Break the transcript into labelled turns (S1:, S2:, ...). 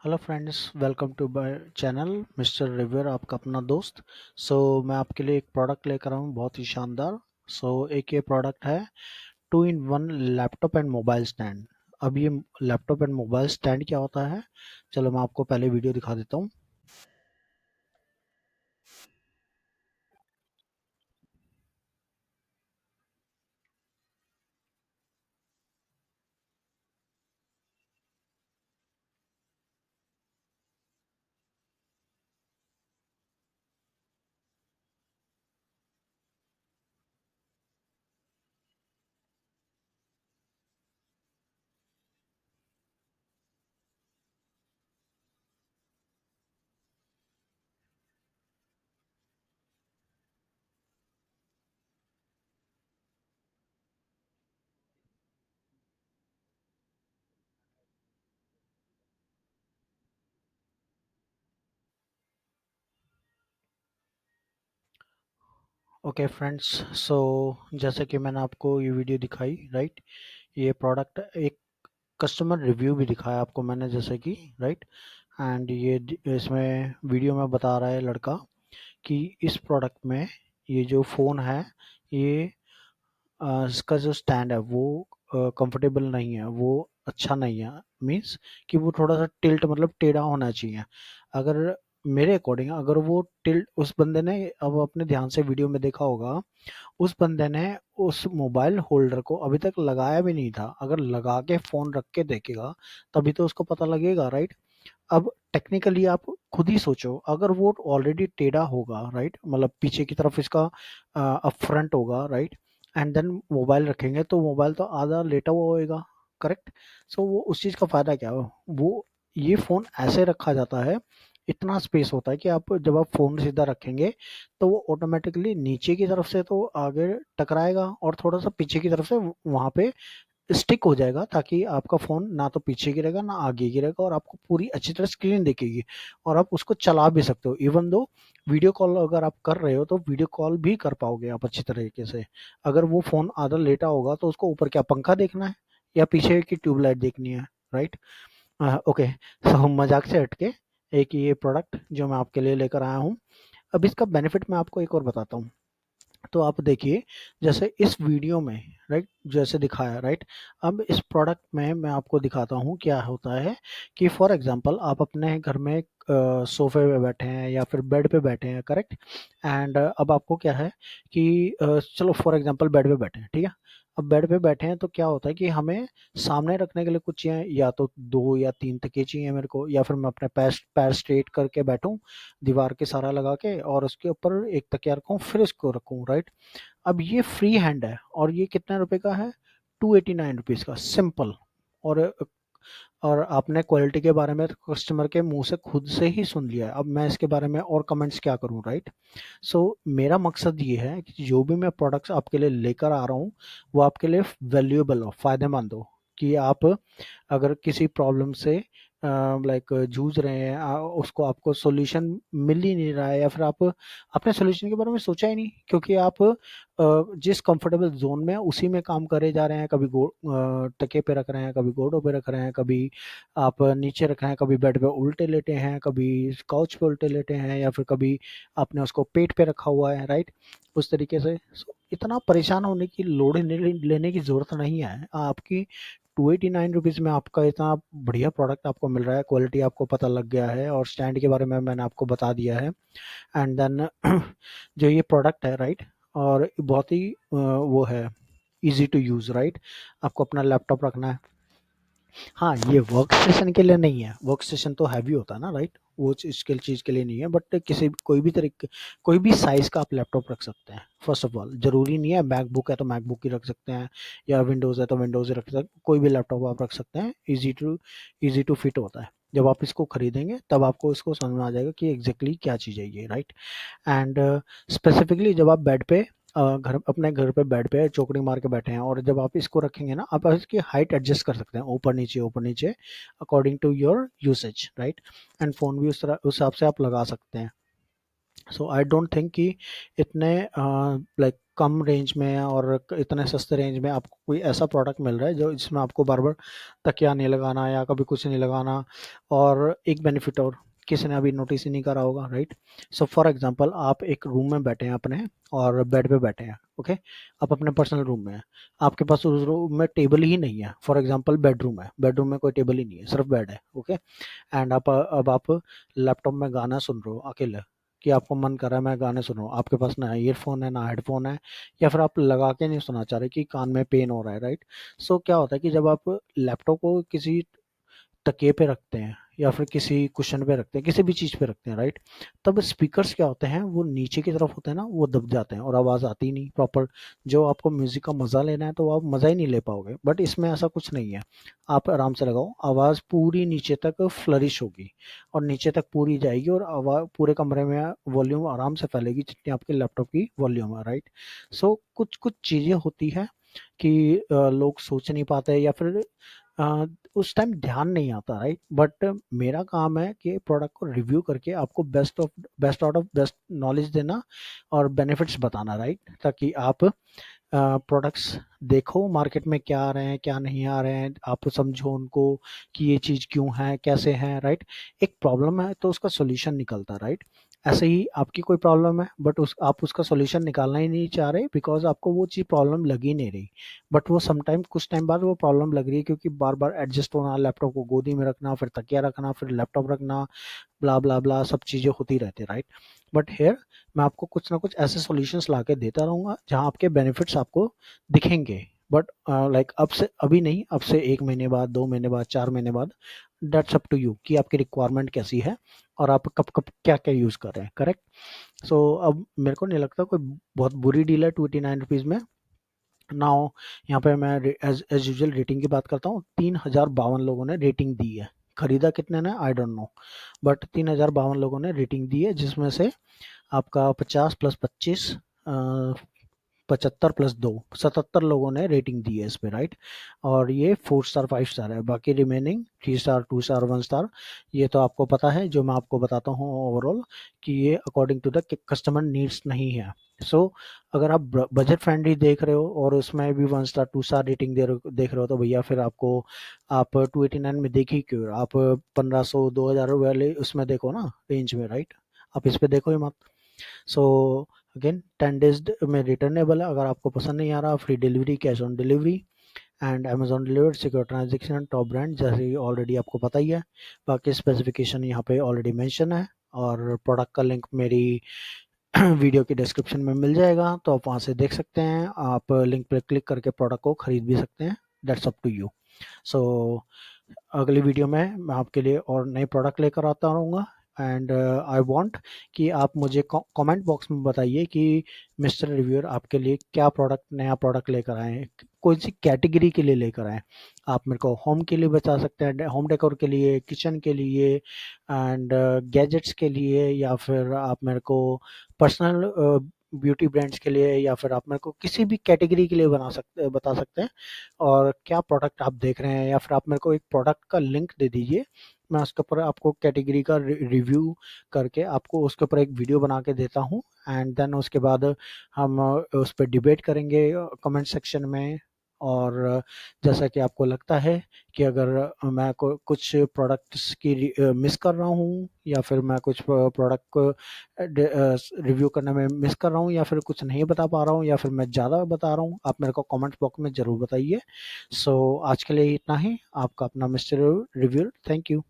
S1: Hello friends, welcome to my channel mister reviewer, आपका अपना दोस्त। मैं आपके लिए एक प्रोडक्ट लेकर आया हूँ, बहुत ही शानदार। एक ये प्रोडक्ट है 2 in 1 laptop and mobile stand. अब ये लैपटॉप एंड मोबाइल स्टैंड क्या होता है, चलो मैं आपको पहले वीडियो दिखा देता हूँ। ओके फ्रेंड्स, सो जैसे कि मैंने आपको ये वीडियो दिखाई, राइट। ये प्रोडक्ट एक कस्टमर रिव्यू भी दिखाया आपको मैंने, जैसे कि राइट। एंड इसमें वीडियो में बता रहा है लड़का कि इस प्रोडक्ट में ये जो फ़ोन है, ये इसका जो स्टैंड है वो कंफर्टेबल नहीं है, वो अच्छा नहीं है। मीन्स कि वो थोड़ा सा टिल्ट, मतलब टेढ़ा होना चाहिए। अगर मेरे अकॉर्डिंग, अगर वो टिल्ट, उस बंदे ने, अब अपने ध्यान से वीडियो में देखा होगा, उस बंदे ने उस मोबाइल होल्डर को अभी तक लगाया भी नहीं था। अगर लगा के फ़ोन रख के देखेगा तभी तो उसको पता लगेगा, राइट। अब टेक्निकली आप खुद ही सोचो, अगर वो ऑलरेडी टेढ़ा होगा, राइट, मतलब पीछे की तरफ इसका अप फ्रंट होगा, राइट, एंड देन मोबाइल रखेंगे तो मोबाइल तो आधा लेटा हुआ होएगा, करेक्ट। वो उस चीज़ का फ़ायदा क्या हो, वो ये फ़ोन ऐसे रखा जाता है, इतना स्पेस होता है कि आप जब आप फ़ोन सीधा रखेंगे तो वो ऑटोमेटिकली नीचे की तरफ से तो आगे टकराएगा और थोड़ा सा पीछे की तरफ से वहाँ पे स्टिक हो जाएगा, ताकि आपका फ़ोन ना तो पीछे गिरेगा ना आगे गिरेगा और आपको पूरी अच्छी तरह स्क्रीन दिखेगी और आप उसको चला भी सकते हो। इवन दो वीडियो कॉल अगर आप कर रहे हो तो वीडियो कॉल भी कर पाओगे आप अच्छी तरीके से। अगर वो फ़ोन आधा लेटा होगा तो उसको ऊपर क्या पंखा देखना है या पीछे की ट्यूबलाइट देखनी है, राइट। ओके, सो मजाक से हटके एक ये प्रोडक्ट जो मैं आपके लिए लेकर आया हूँ। अब इसका बेनिफिट मैं आपको एक और बताता हूँ। तो आप देखिए, जैसे इस वीडियो में, राइट, जैसे दिखाया, राइट। अब इस प्रोडक्ट में मैं आपको दिखाता हूँ क्या होता है कि फॉर एग्जांपल आप अपने घर में सोफे पे बैठे हैं या फिर बेड पे बैठे हैं, करेक्ट। एंड अब आपको क्या है कि चलो फॉर एग्जांपल बेड पे बैठे हैं, ठीक है। अब बेड पे बैठे हैं तो क्या होता है कि हमें सामने रखने के लिए कुछ चाहिए, या तो 2 या 3 तकिए चाहिए मेरे को, या फिर मैं अपने पैर पैर स्ट्रेट करके बैठूं दीवार के सहारा लगा के और उसके ऊपर एक तकिया रखूँ फिर इसको रखूँ, राइट। अब ये फ्री हैंड है और ये कितने रुपए का है, 289 रुपीज़ का, सिंपल। और आपने क्वालिटी के बारे में कस्टमर के मुंह से खुद से ही सुन लिया है, अब मैं इसके बारे में और कमेंट्स क्या करूं, राइट। मेरा मकसद ये है कि जो भी मैं प्रोडक्ट्स आपके लिए लेकर आ रहा हूँ वो आपके लिए वैल्यूएबल हो, फायदेमंद हो। कि आप अगर किसी प्रॉब्लम से लाइक जूझ रहे हैं, उसको आपको सॉल्यूशन मिल ही नहीं रहा है, या फिर आप अपने सॉल्यूशन के बारे में सोचा ही नहीं, क्योंकि आप जिस कंफर्टेबल जोन में है उसी में काम करे जा रहे हैं। कभी तकिए पे रख रहे हैं, कभी गोडों पे रख रहे हैं, कभी आप नीचे रखे हैं, कभी बेड पे उल्टे लेटे हैं, कभी काउच पे उल्टे लेटे हैं, या फिर कभी आपने उसको पेट पे रखा हुआ है, राइट। उस तरीके से इतना परेशान होने की लोड लेने की ज़रूरत नहीं है आपकी। 289 रुपीज़ में आपका इतना बढ़िया प्रोडक्ट आपको मिल रहा है, क्वालिटी आपको पता लग गया है और स्टैंड के बारे में मैंने आपको बता दिया है। एंड देन जो ये प्रोडक्ट है, राइट, और बहुत ही वो है, इजी टू यूज़, राइट। आपको अपना लैपटॉप रखना है। हाँ, ये वर्क स्टेशन के लिए नहीं है, वर्क स्टेशन तो हैवी होता है ना, राइट। वो इसके चीज़ के लिए नहीं है, बट किसी कोई भी तरीके, कोई भी साइज़ का आप लैपटॉप रख सकते हैं। फर्स्ट ऑफ ऑल ज़रूरी नहीं है, मैकबुक है तो मैकबुक ही रख सकते हैं, या विंडोज़ है तो विंडोज़ ही रख सकते हैं, कोई भी लैपटॉप आप रख सकते हैं। ईजी टू फिट होता है। जब आप इसको खरीदेंगे तब आपको इसको समझ में आ जाएगा कि एग्जैक्टली क्या चीज़ है ये, राइट। एंड स्पेसिफिकली जब आप बेड पे घर अपने घर पे बेड पे चौकड़ी मार के बैठे हैं और जब आप इसको रखेंगे ना, आप इसकी हाइट एडजस्ट कर सकते हैं, ऊपर नीचे according to your usage, right. And phone भी उस हिसाब से आप लगा सकते हैं। सो आई डोंट थिंक कि इतने लाइक कम रेंज में और इतने सस्ते रेंज में आपको कोई ऐसा प्रोडक्ट मिल रहा है जो जिसमें आपको बार बार तकिया नहीं लगाना या कभी कुछ नहीं लगाना। और एक बेनिफिट और किसी ने अभी नोटिस ही नहीं करा होगा, राइट? सो फॉर एग्जांपल आप एक रूम में बैठे हैं अपने और बेड पे बैठे हैं, ओके? आप अपने पर्सनल रूम में हैं, आपके पास उस रूम में टेबल ही नहीं है। फॉर एग्जांपल बेडरूम है, बेडरूम में कोई टेबल ही नहीं है, सिर्फ बेड है, ओके? एंड अब आप लैपटॉप में गाना सुन रहे हो अकेले, कि आपको मन कर रहा है मैं गाने सुन रहा हूँ, आपके पास ना ईयरफोन है ना हेडफोन है, या फिर आप लगा के नहीं सुनना चाह रहे कि कान में पेन हो रहा है, राइट? सो क्या होता है कि जब आप लैपटॉप को किसी तकिए पे रखते हैं या फिर किसी कुशन पे रखते हैं, किसी भी चीज़ पे रखते हैं, राइट? तब स्पीकर्स क्या होते हैं, वो नीचे की तरफ होते हैं ना, वो दब जाते हैं और आवाज़ आती ही नहीं प्रॉपर। जो आपको म्यूज़िक का मज़ा लेना है तो आप मज़ा ही नहीं ले पाओगे। बट इसमें ऐसा कुछ नहीं है, आप आराम से लगाओ, आवाज़ पूरी नीचे तक फ्लरिश होगी और नीचे तक पूरी जाएगी और आवाज़ पूरे कमरे में वॉल्यूम आराम से फैलेगी जितनी आपके लैपटॉप की वॉल्यूम है, राइट? सो कुछ कुछ चीज़ें होती है कि लोग सोच नहीं पाते या फिर अ, उस टाइम ध्यान नहीं आता, राइट? बट मेरा काम है कि प्रोडक्ट को रिव्यू करके आपको best out of best knowledge देना और बेनिफिट्स बताना, राइट? ताकि आप प्रोडक्ट्स देखो मार्केट में क्या आ रहे हैं क्या नहीं आ रहे हैं, आप समझो उनको कि ये चीज़ क्यों है कैसे है, राइट? एक प्रॉब्लम है तो उसका सोल्यूशन निकलता है, राइट? ऐसे ही आपकी कोई प्रॉब्लम है बट आप उसका सोल्यूशन निकालना ही नहीं चाह रहे बिकॉज आपको वो चीज़ प्रॉब्लम लगी नहीं रही। बट वो समटाइम कुछ टाइम बाद वो प्रॉब्लम लग रही है क्योंकि बार बार एडजस्ट होना, लैपटॉप को गोदी में रखना, फिर तकिया रखना, फिर लैपटॉप रखना, ब्ला ब्ला ब्ला सब चीज़ें होती रहती है, राइट? बट हेयर मैं आपको कुछ ना कुछ ऐसे सॉल्यूशंस ला के देता रहूँगा जहाँ आपके बेनिफिट्स आपको दिखेंगे। बट लाइक अब से अभी नहीं, अब से 1 महीने बाद, 2 महीने बाद, 4 महीने बाद, दैट्स अप टू यू कि आपकी रिक्वायरमेंट कैसी है और आप कब कब क्या क्या यूज़ कर रहे हैं, करेक्ट? सो अब मेरे को नहीं लगता कोई बहुत बुरी डील है 29 रुपीज़ में। नाउ यहाँ पे मैं एज एज यूजल रेटिंग की बात करता हूँ। 3052 लोगों ने रेटिंग दी है। खरीदा कितने ने आई डोंट नो, बट 3052 लोगों ने रेटिंग दी है जिसमें से आपका 50 + 25 75 + 2 77 लोगों ने रेटिंग दी है इस पे, राइट? और ये 4 स्टार 5 स्टार है, बाकी रिमेनिंग 3 स्टार 2 स्टार 1 स्टार। ये तो आपको पता है जो मैं आपको बताता हूँ ओवरऑल कि ये according to the customer needs नहीं है। सो अगर आप बजट फ्रेंडली देख रहे हो और उसमें भी 1 स्टार 2 स्टार रेटिंग देख रहे हो तो भैया फिर आपको आप 289 में देख ही क्यों, आप 1500 2000 वाले उसमें देखो ना रेंज में, राइट? आप इस पे देखो ही मत। सो अगेन 10 डेज में रिटर्नेबल है, अगर आपको पसंद नहीं आ रहा free delivery, cash on delivery and Amazon delivered, secure transaction, top brand जैसे ऑलरेडी आपको पता ही है। बाकी स्पेसिफिकेशन यहाँ पे ऑलरेडी मेंशन है और प्रोडक्ट का लिंक मेरी वीडियो की डिस्क्रिप्शन में मिल जाएगा, तो आप वहाँ से देख सकते हैं। आप लिंक पर क्लिक करके प्रोडक्ट को खरीद भी सकते हैं। That's up to you. So अगली वीडियो में मैं आपके लिए और नए प्रोडक्ट लेकर आता रहूँगा एंड आई वांट कि आप मुझे कमेंट बॉक्स में बताइए कि मिस्टर रिव्यूअर आपके लिए क्या प्रोडक्ट नया प्रोडक्ट लेकर आए हैं, कौन सी कैटेगरी के लिए लेकर आए हैं। आप मेरे को होम के लिए बता सकते हैं, होम डेकोर के लिए, किचन के लिए एंड गैजेट्स के लिए, या फिर आप मेरे को पर्सनल ब्यूटी ब्रांड्स के लिए, या फिर आप मेरे को किसी भी कैटेगरी के लिए बता सकते हैं और क्या प्रोडक्ट आप देख रहे हैं, या फिर आप मेरे को एक प्रोडक्ट का लिंक दे दीजिए। मैं उसके ऊपर आपको कैटेगरी का रिव्यू करके आपको उसके ऊपर एक वीडियो बना के देता हूँ एंड देन उसके बाद हम उस पर डिबेट करेंगे कमेंट सेक्शन में। और जैसा कि आपको लगता है कि अगर मैं कुछ प्रोडक्ट्स की मिस कर रहा हूँ या फिर मैं कुछ प्रोडक्ट को रिव्यू करने में मिस कर रहा हूँ या फिर कुछ नहीं बता पा रहा हूँ या फिर मैं ज़्यादा बता रहा हूँ, आप मेरे को कमेंट बॉक्स में ज़रूर बताइए। सो आज के लिए इतना ही। आपका अपना मिस्टर रिव्यूअर, थैंक यू।